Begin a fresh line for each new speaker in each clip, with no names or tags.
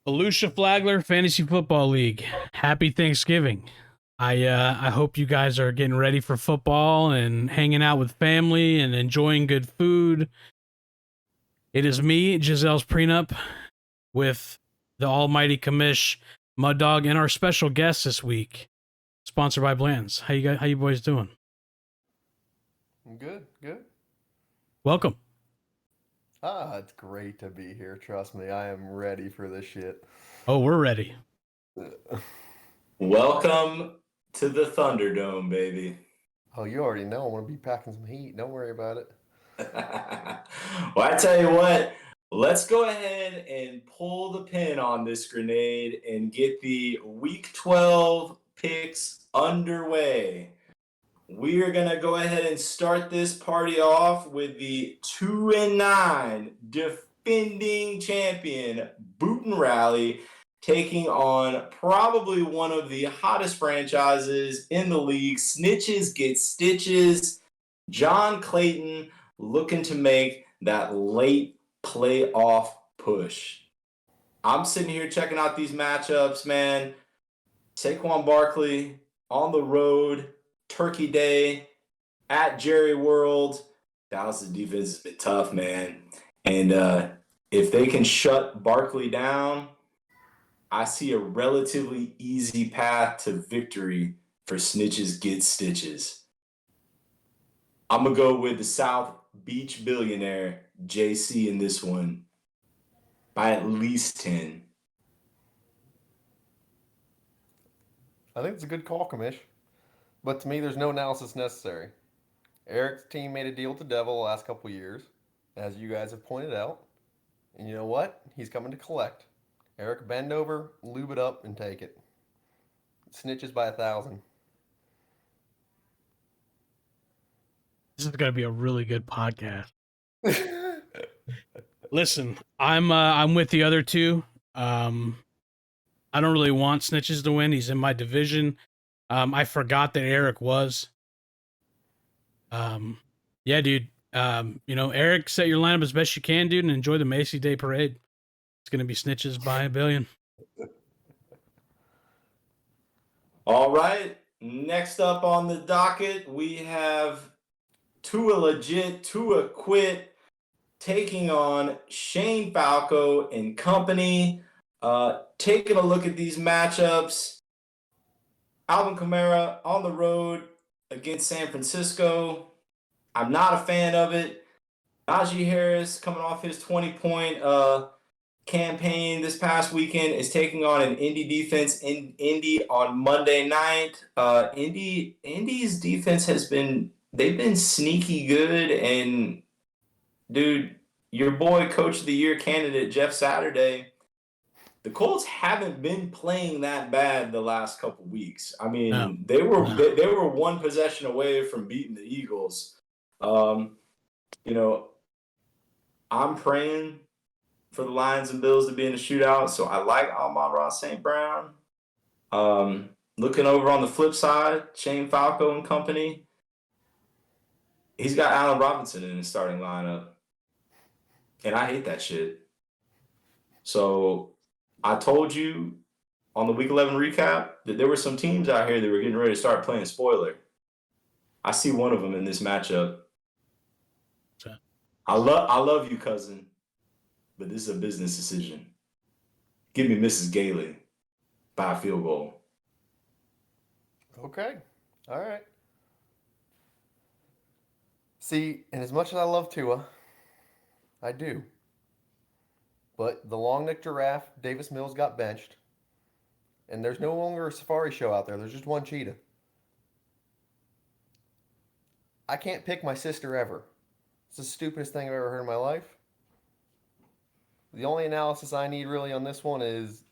Alicia Flagler, Fantasy Football League. Happy Thanksgiving. I hope you guys are getting ready for football and hanging out with family and enjoying good food. It is me, Giselle's prenup, with the almighty commish, Mud Dog, and our special guest this week, sponsored by Bland's. How you boys doing?
Good, good.
Welcome.
It's great to be here. Trust me, I am ready for this shit.
Oh, we're ready.
Welcome to the Thunderdome, baby.
Oh, you already know I'm gonna be packing some heat. Don't worry about it.
Well, I tell you what, let's go ahead and pull the pin on this grenade and get the Week 12 picks underway. We are going to go ahead and start this party off with the 2-9 defending champion, Booten Rally, taking on probably one of the hottest franchises in the league, Snitches Get Stitches. John Clayton looking to make that late playoff push. I'm sitting here checking out these matchups, man. Saquon Barkley on the road, Turkey Day at Jerry World. Dallas' defense has been tough, man. And if they can shut Barkley down, I see a relatively easy path to victory for Snitches Get Stitches. I'm going to go with the South Beach billionaire, JC, in this one by at least 10.
I think it's a good call, Commish. But to me, there's no analysis necessary. Eric's team made a deal with the devil the last couple years, as you guys have pointed out. And you know what? He's coming to collect. Eric, bend over, lube it up, and take it. Snitches by 1,000.
This is going to be a really good podcast. Listen, I'm with the other two. I don't really want Snitches to win. He's in my division. I forgot that Eric was. Yeah, dude. Eric, set your lineup as best you can, dude, and enjoy the Macy Day Parade. It's gonna be Snitches by a billion.
All right. Next up on the docket, we have Tua Legit, Tua Quit, taking on Shane Falco and company. Taking a look at these matchups. Alvin Kamara on the road against San Francisco. I'm not a fan of it. Najee Harris, coming off his 20-point campaign this past weekend, is taking on an Indy defense in Indy on Monday night. Indy's defense they've been sneaky good, and dude, your boy Coach of the Year candidate Jeff Saturday, the Colts haven't been playing that bad the last couple weeks. I mean,
No.
they were one possession away from beating the Eagles. I'm praying for the Lions and Bills to be in a shootout, so I like Amon-Ra St. Brown. Looking over on the flip side, Shane Falco and company, he's got Allen Robinson in his starting lineup, and I hate that shit. So I told you on the Week 11 recap that there were some teams out here that were getting ready to start playing spoiler. I see one of them in this matchup. I love you, cousin, but this is a business decision. Give me Mrs. Gailey by a field goal.
Okay. All right. See, and as much as I love Tua, I do. But the long necked giraffe, Davis Mills, got benched. And there's no longer a safari show out there. There's just one cheetah. I can't pick my sister ever. It's the stupidest thing I've ever heard in my life. The only analysis I need really on this one is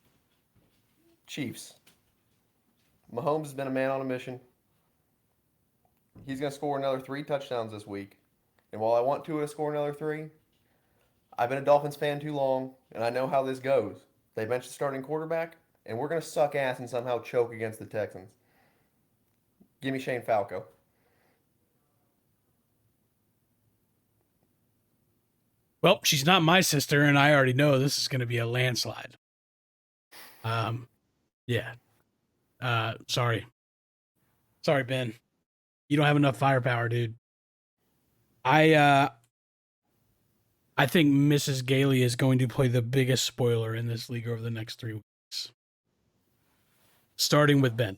Chiefs. Mahomes has been a man on a mission. He's going to score another 3 touchdowns this week. And while I want Tua to score another 3, I've been a Dolphins fan too long, and I know how this goes. They bench the starting quarterback, and we're going to suck ass and somehow choke against the Texans. Give me Shane Falco.
Well, she's not my sister, and I already know this is going to be a landslide. Yeah. Sorry, Ben. You don't have enough firepower, dude. I think Mrs. Gailey is going to play the biggest spoiler in this league over the next 3 weeks. Starting with Ben.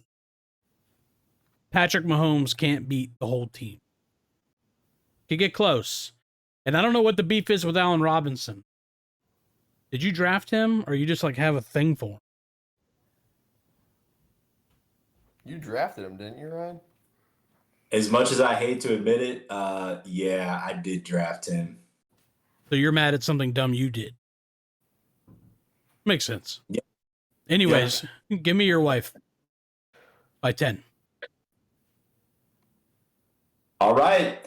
Patrick Mahomes can't beat the whole team. Could get close. And I don't know what the beef is with Allen Robinson. Did you draft him, or you just like have a thing for him?
You drafted him, didn't you, Ryan?
As much as I hate to admit it, yeah, I did draft him.
So you're mad at something dumb you did. Makes sense.
Yeah.
Anyways, give me your wife by 10.
All right.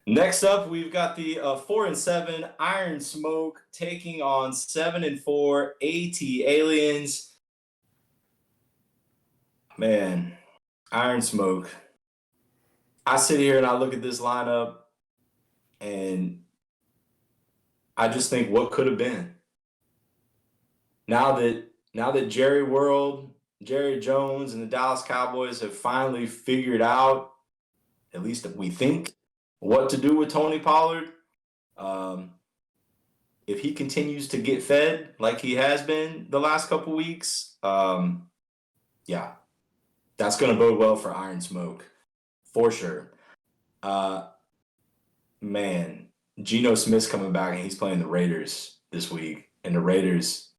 Next up, we've got the 4-7 Iron Smoke taking on 7-4 AT Aliens. Man, Iron Smoke. I sit here and I look at this lineup and I just think what could have been. Now that Jerry Jones and the Dallas Cowboys have finally figured out, at least we think, what to do with Tony Pollard. If he continues to get fed like he has been the last couple weeks, yeah, that's going to bode well for Iron Smoke for sure. Man, Geno Smith's coming back and he's playing the Raiders this week, and the Raiders,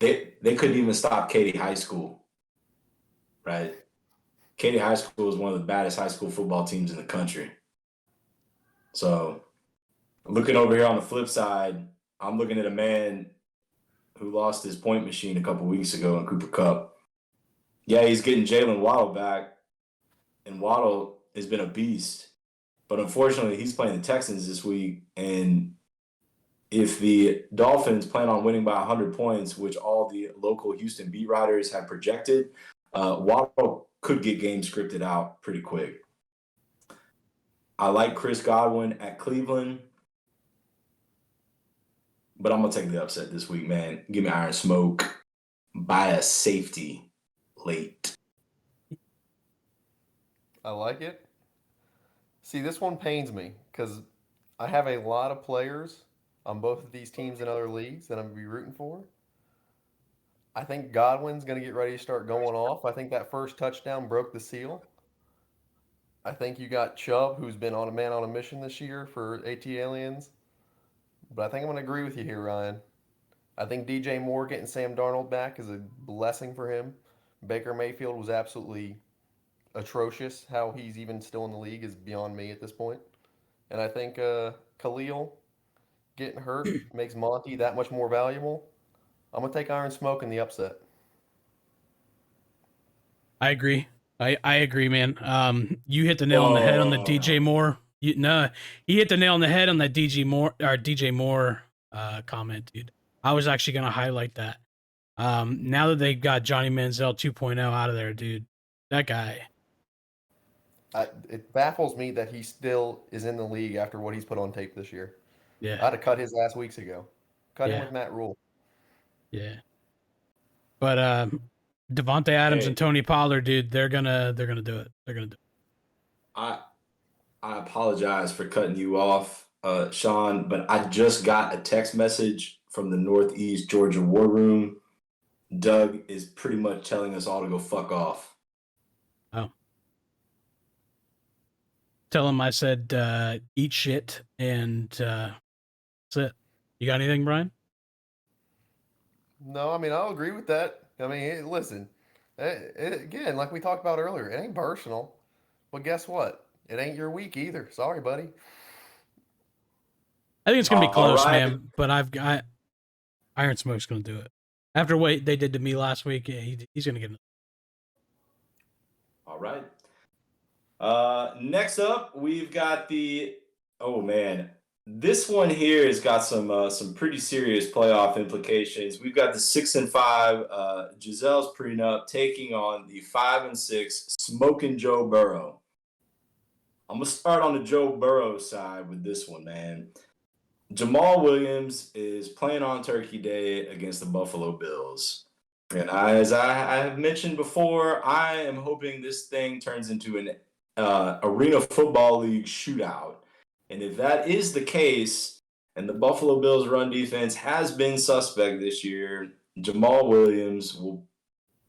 they couldn't even stop Katy High School, right? Katy High School is one of the baddest high school football teams in the country. So looking over here on the flip side, I'm looking at a man who lost his point machine a couple weeks ago in Cooper Kupp. Yeah, he's getting Jalen Waddle back, and Waddle has been a beast. But unfortunately, he's playing the Texans this week, and if the Dolphins plan on winning by 100 points, which all the local Houston beat writers have projected, Waddle could get games scripted out pretty quick. I like Chris Godwin at Cleveland, but I'm going to take the upset this week, man. Give me Iron Smoke by a safety late.
I like it. See, this one pains me because I have a lot of players on both of these teams in other leagues that I'm going to be rooting for. I think Godwin's going to get ready to start going off. I think that first touchdown broke the seal. I think you got Chubb, who's been on a mission this year for AT Aliens. But I think I'm going to agree with you here, Ryan. I think DJ Moore getting Sam Darnold back is a blessing for him. Baker Mayfield was absolutely atrocious. How he's even still in the league is beyond me at this point. And I think Khalil getting hurt makes Monty that much more valuable. I'm going to take Iron Smoke in the upset.
I agree. I agree, man. You hit the nail on the head on the DJ Moore. He hit the nail on the head on that DJ Moore comment, dude. I was actually gonna highlight that. Now that they got Johnny Manziel 2.0 out of there, dude, that guy.
It baffles me that he still is in the league after what he's put on tape this year.
Yeah,
I'd have cut his ass weeks ago. Cut him with Matt Rule.
Yeah. But Devontae Adams and Tony Pollard, dude, they're gonna do it. They're gonna do it.
I apologize for cutting you off, Sean, but I just got a text message from the Northeast Georgia War Room. Doug is pretty much telling us all to go fuck off.
Oh. Tell him I said eat shit, and that's it. You got anything, Brian?
No, I mean, I'll agree with that. I mean, listen, again, like we talked about earlier, it ain't personal. But guess what? It ain't your week either. Sorry, buddy.
I think it's going to be close, man. But I've got Iron Smoke's going to do it. After what they did to me last week, yeah, he's going to get it.
All right. Next up, we've got this one here has got some pretty serious playoff implications. We've got the 6-5 Giselle's prenup taking on the 5-6 Smoking Joe Burrow. I'm gonna start on the Joe Burrow side with this one, man. Jamal Williams is playing on Turkey Day against the Buffalo Bills. And as I have mentioned before, I am hoping this thing turns into an Arena Football League shootout. And if that is the case, and the Buffalo Bills run defense has been suspect this year, Jamal Williams will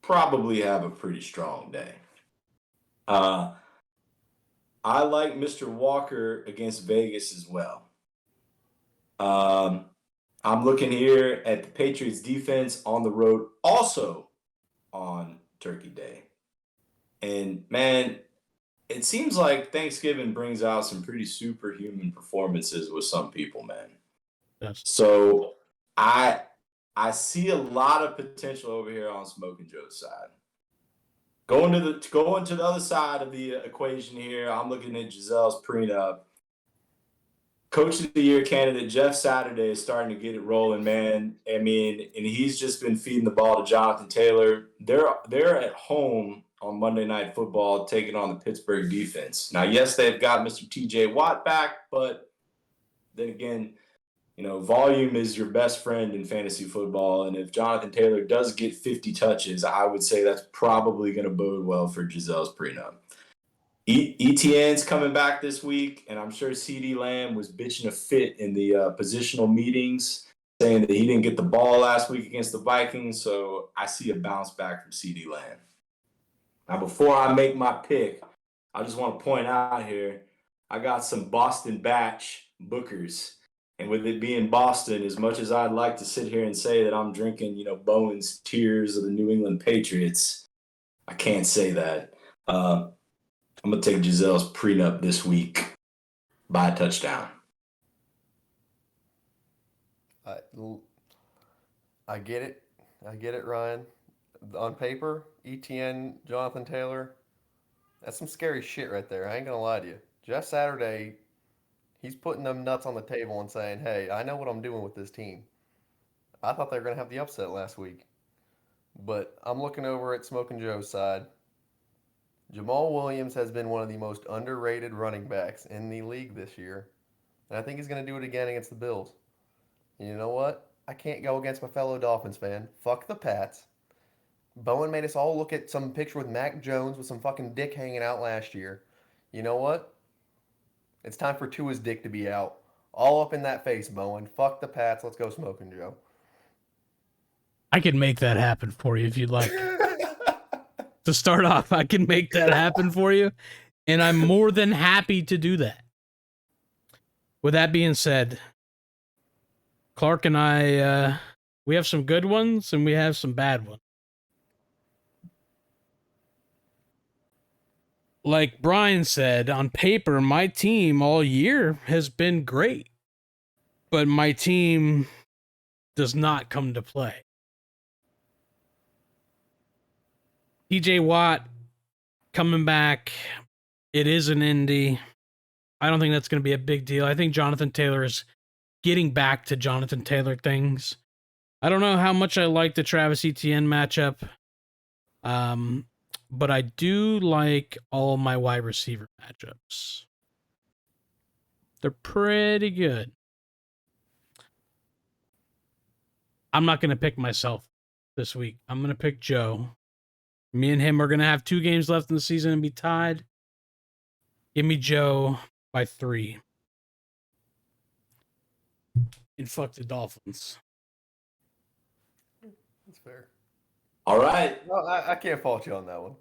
probably have a pretty strong day. I like Mr. Walker against Vegas as well. I'm looking here at the Patriots defense on the road, also on Turkey Day. And man, it seems like Thanksgiving brings out some pretty superhuman performances with some people, man.
Yes.
So I see a lot of potential over here on Smoking Joe's side. Going to the other side of the equation here, I'm looking at Giselle's prenup. Coach of the Year candidate Jeff Saturday is starting to get it rolling, man. I mean, and he's just been feeding the ball to Jonathan Taylor. They're at home on Monday Night Football taking on the Pittsburgh defense. Now, yes, they've got Mr. T.J. Watt back, but then again, you know, volume is your best friend in fantasy football. And if Jonathan Taylor does get 50 touches, I would say that's probably going to bode well for Giselle's prenup. ETN's coming back this week, and I'm sure CeeDee Lamb was bitching a fit in the positional meetings, saying that he didn't get the ball last week against the Vikings, so I see a bounce back from CeeDee Lamb. Now, before I make my pick, I just want to point out here, I got some Boston batch Bookers. And with it being Boston, as much as I'd like to sit here and say that I'm drinking, you know, Bowen's Tears of the New England Patriots, I can't say that. I'm going to take Giselle's prenup this week by a touchdown.
I get it. I get it, Ryan. On paper, ETN, Jonathan Taylor, that's some scary shit right there. I ain't going to lie to you. Jeff Saturday, he's putting them nuts on the table and saying, hey, I know what I'm doing with this team. I thought they were going to have the upset last week. But I'm looking over at Smoking Joe's side. Jamal Williams has been one of the most underrated running backs in the league this year. And I think he's going to do it again against the Bills. And you know what? I can't go against my fellow Dolphins fan. Fuck the Pats. Bowen made us all look at some picture with Mac Jones with some fucking dick hanging out last year. You know what? It's time for Tua's dick to be out. All up in that face, Bowen. Fuck the Pats. Let's go Smoking Joe.
I can make that happen for you if you'd like. To start off, I can make that happen for you, and I'm more than happy to do that. With that being said, Clark and I, we have some good ones and we have some bad ones. Like Brian said, on paper, my team all year has been great, but my team does not come to play. TJ Watt coming back. It is an Indy. I don't think that's going to be a big deal. I think Jonathan Taylor is getting back to Jonathan Taylor things. I don't know how much I like the Travis Etienne matchup. But I do like all my wide receiver matchups. They're pretty good. I'm not going to pick myself this week. I'm going to pick Joe. Me and him are going to have 2 games left in the season and be tied. Give me Joe by 3. And fuck the Dolphins.
That's fair.
All right.
No, I can't fault you on that one.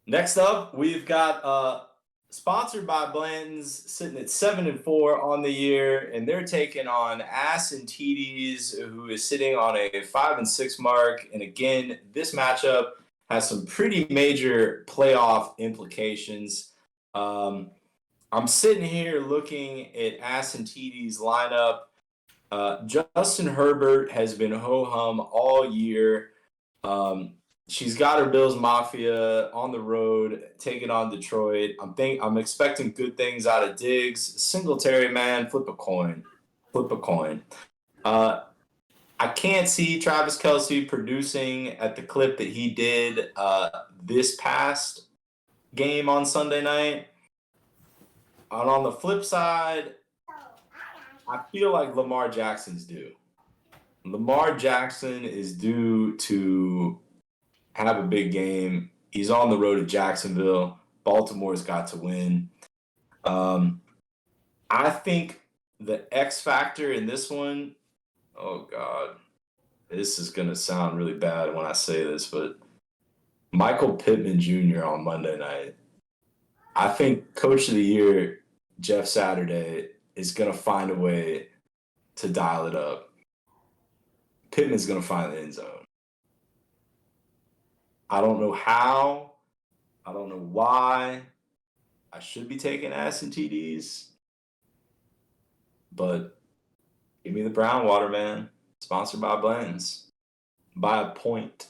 Next up, we've got sponsored by Blanton's sitting at 7-4 on the year, and they're taking on Ass and TDs, who is sitting on a 5-6 mark. And again, this matchup has some pretty major playoff implications. I'm sitting here looking at Ass and TD's lineup. Justin Herbert has been ho-hum all year. She's got her Bills Mafia on the road, taking on Detroit. I'm expecting good things out of Diggs. Singletary, man, flip a coin. I can't see Travis Kelce producing at the clip that he did this past game on Sunday night. And on the flip side, I feel like Lamar Jackson's due. Lamar Jackson is due to have a big game. He's on the road to Jacksonville. Baltimore's got to win. I think the X factor in this one, oh God, this is going to sound really bad when I say this, but Michael Pittman Jr. on Monday night. I think Coach of the Year, Jeff Saturday, is going to find a way to dial it up. Pittman's going to find the end zone. I don't know how. I don't know why. I should be taking ass and TDs. But give me the brown water, man. Sponsored by Blends. By a point.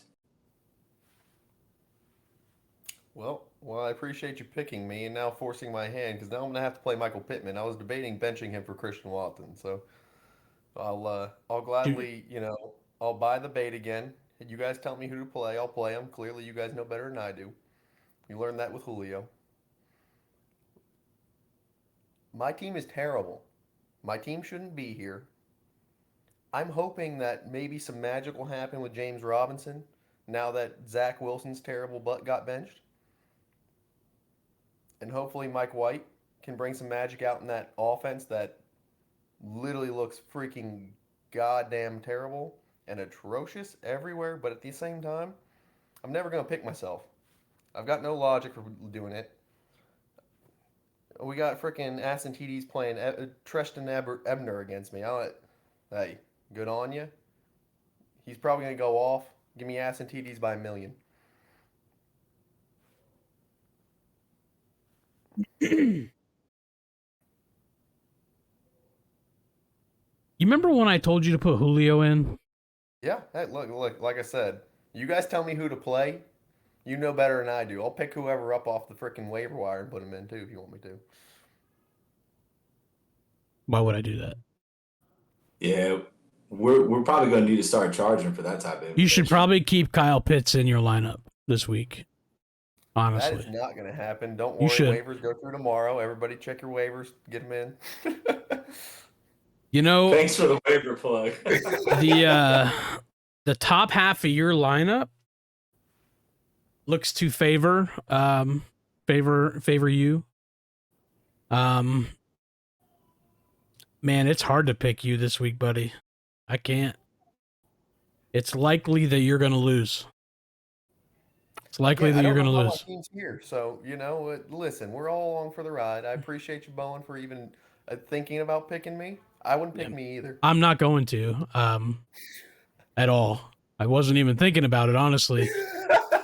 Well, I appreciate you picking me and now forcing my hand because now I'm gonna have to play Michael Pittman. I was debating benching him for Christian Watson, so I'll gladly, I'll buy the bait again. You guys tell me who to play, I'll play him. Clearly, you guys know better than I do. You learned that with Julio. My team is terrible. My team shouldn't be here. I'm hoping that maybe some magic will happen with James Robinson now that Zach Wilson's terrible butt got benched. And hopefully Mike White can bring some magic out in that offense that literally looks freaking goddamn terrible and atrocious everywhere. But at the same time, I'm never going to pick myself. I've got no logic for doing it. We got freaking Aston TDs playing Treston Ebner against me. Hey, good on you. He's probably going to go off. Give me Aston TDs by 1,000,000.
You remember when I told you to put Julio in?
Yeah, hey, look, like I said, you guys tell me who to play. You know better than I do. I'll pick whoever up off the freaking waiver wire and put him in too if you want me to.
Why would I do that?
Yeah, we're probably going to need to start charging for that type of information.
You should probably keep Kyle Pitts in your lineup this week. Honestly.
That is not going to happen. Don't
You
worry.
should.
Waivers go through tomorrow. Everybody check your waivers. Get them in.
Thanks for the waiver plug.
The top half of your lineup looks to favor you. Man, it's hard to pick you this week, buddy. I can't. It's likely that you're going to lose. It's likely that you're going to lose.
My team's here, so listen, we're all along for the ride. I appreciate you, Bowen, for even thinking about picking me. I wouldn't pick me either.
I'm not going to, at all. I wasn't even thinking about it, honestly.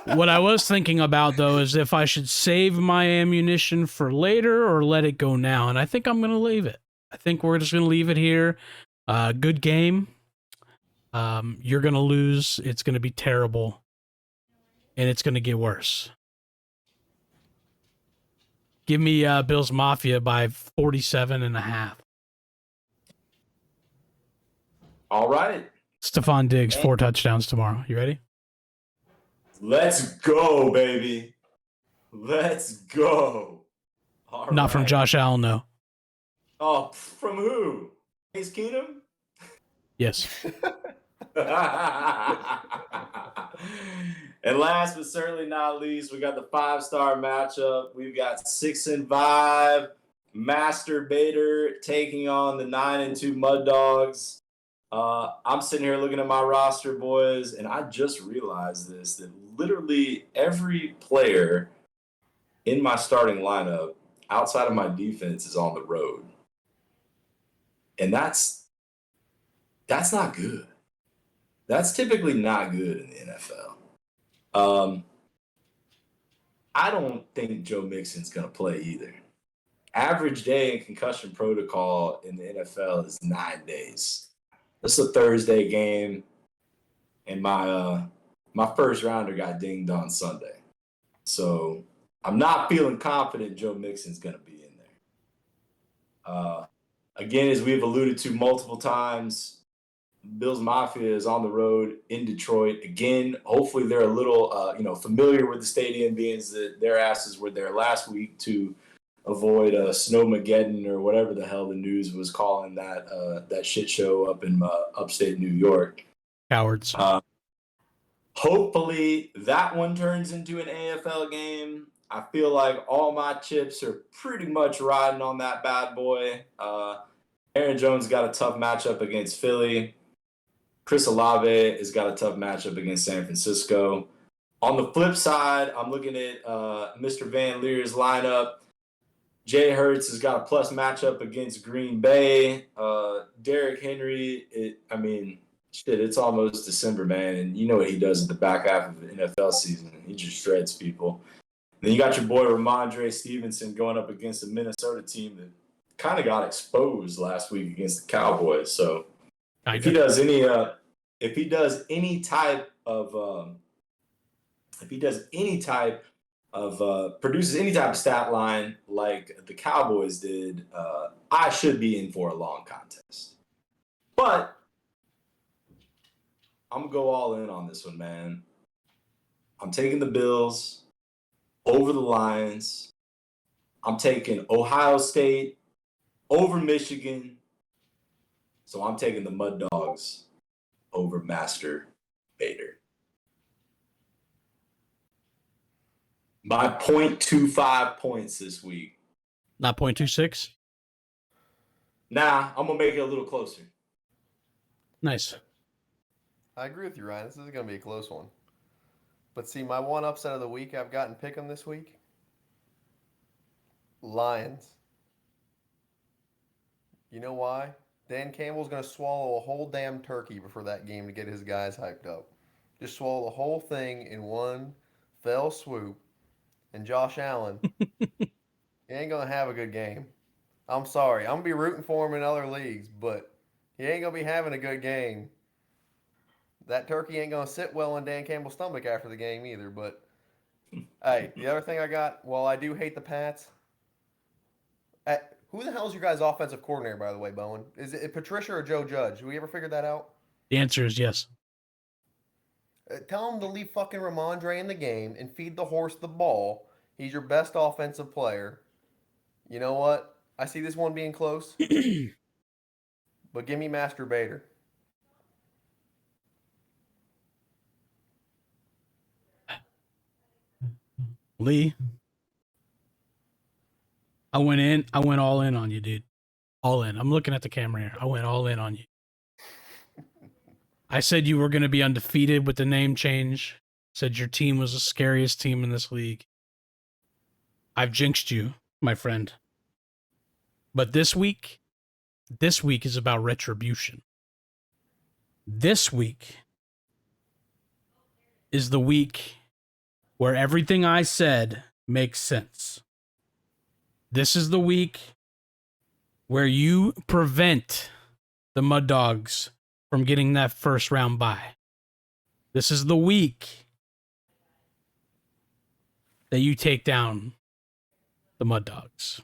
What I was thinking about, though, is if I should save my ammunition for later or let it go now. And I think I'm going to leave it. I think we're just going to leave it here. Good game. You're going to lose. It's going to be terrible. And it's going to get worse. Give me Bills Mafia by 47.5.
All right.
Stephon Diggs, 4 touchdowns tomorrow. You ready?
Let's go, baby. Let's go.
All Not right. From Josh Allen, no.
Oh, from who? Case Keenum?
Yes.
And last but certainly not least, we got the 5-star matchup. We've got 6-5 Masturbator taking on the 9-2 Mud Dogs. I'm sitting here looking at my roster, boys, and I just realized this, that literally every player in my starting lineup outside of my defense is on the road. And that's not good. That's typically not good in the NFL. I don't think Joe Mixon's going to play either. Average day in concussion protocol in the NFL is 9 days. This is a Thursday game, and my first rounder got dinged on Sunday. So I'm not feeling confident Joe Mixon's going to be in there. Again, as we've alluded to multiple times, Bills Mafia is on the road in Detroit. Again, hopefully they're a little familiar with the stadium, being that their asses were there last week to avoid Snowmageddon or whatever the hell the news was calling that shit show up in upstate New York.
Cowards.
Hopefully that one turns into an AFL game. I feel like all my chips are pretty much riding on that bad boy. Aaron Jones got a tough matchup against Philly. Chris Olave has got a tough matchup against San Francisco. On the flip side, I'm looking at Mr. Van Leer's lineup. Jay Hurts has got a plus matchup against Green Bay. Derrick Henry, it's almost December, man, and you know what he does at the back half of the NFL season. He just shreds people. And then you got your boy Ramondre Stevenson going up against a Minnesota team that kind of got exposed last week against the Cowboys. So if he does any type of produces any type of stat line like the Cowboys did, I should be in for a long contest. But I'm going to go all in on this one, man. I'm taking the Bills over the Lions. I'm taking Ohio State over Michigan. So I'm taking the Mud Dogs over Master Bader. My 0.25 points this week.
Not 0.26?
Nah, I'm going to make it a little closer.
Nice.
I agree with you, Ryan. This is going to be a close one. But see, my one upset of the week I've gotten pick 'em this week. Lions. You know why? Dan Campbell's going to swallow a whole damn turkey before that game to get his guys hyped up. Just swallow the whole thing in one fell swoop. And Josh Allen, he ain't going to have a good game. I'm sorry. I'm going to be rooting for him in other leagues, but he ain't going to be having a good game. That turkey ain't going to sit well in Dan Campbell's stomach after the game either. But, hey, the other thing I got, while I do hate the Pats, who the hell is your guys' offensive coordinator, by the way, Bowen? Is it Patricia or Joe Judge? Have we ever figured that out?
The answer is yes.
Tell him to leave fucking Ramondre in the game and feed the horse the ball. He's your best offensive player. You know what? I see this one being close. But give me Master Bader.
Lee, I went all in on you, dude. All in. I'm looking at the camera here. I went all in on you. I said you were going to be undefeated with the name change. Said your team was the scariest team in this league. I've jinxed you, my friend. But this week is about retribution. This week is the week where everything I said makes sense. This is the week where you prevent the Mud Dogs from getting that first round bye. This is the week that you take down the Mud Dogs.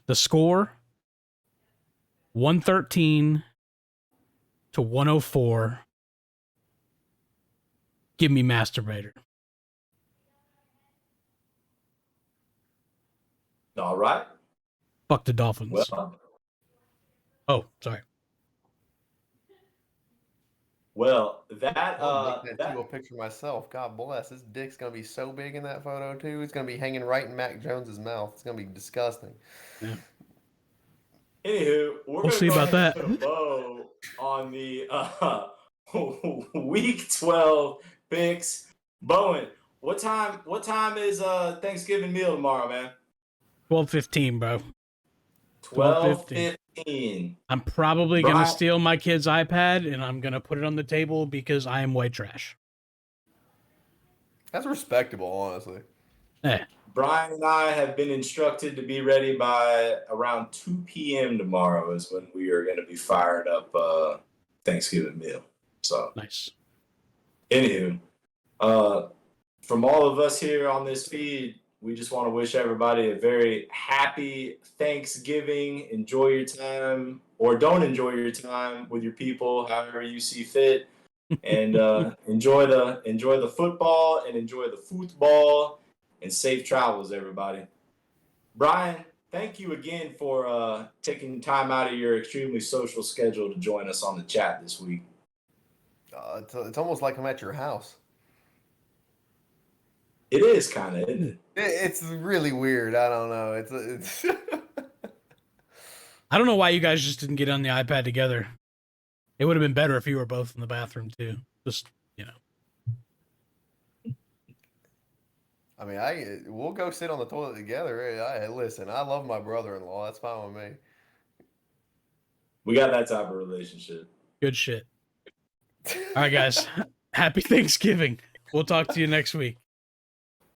The score, 113 to 104. Give me Master Bader.
All right.
Fuck the Dolphins. Sorry.
Well,
I'll make that a picture myself. God bless. His dick's gonna be so big in that photo too. It's gonna be hanging right in Mac Jones's mouth. It's gonna be disgusting.
Yeah.
Anywho,
we'll see about that.
Bow on the Week 12 picks. Bowen, what time is Thanksgiving meal tomorrow, man?
12:15, bro.
12:15.
I'm probably going to steal my kid's iPad and I'm going to put it on the table because I am white trash.
That's respectable, honestly.
Brian and I have been instructed to be ready by around 2 p.m. tomorrow is when we are going to be firing up Thanksgiving meal. So
nice.
Anywho, from all of us here on this feed, we just want to wish everybody a very happy Thanksgiving. Enjoy your time, or don't enjoy your time with your people, however you see fit, and enjoy the football and enjoy the football, and safe travels, everybody. Brian, thank you again for taking time out of your extremely social schedule to join us on the chat this week.
It's almost like I'm at your house.
It is kind of, isn't it?
It's really weird. I don't know. It's
I don't know why you guys just didn't get on the iPad together. It would have been better if you were both in the bathroom too. Just, you know.
I mean, we'll go sit on the toilet together. Listen, I love my brother-in-law. That's fine with me.
We got that type of relationship.
Good shit. All right, guys. Happy Thanksgiving. We'll talk to you next week.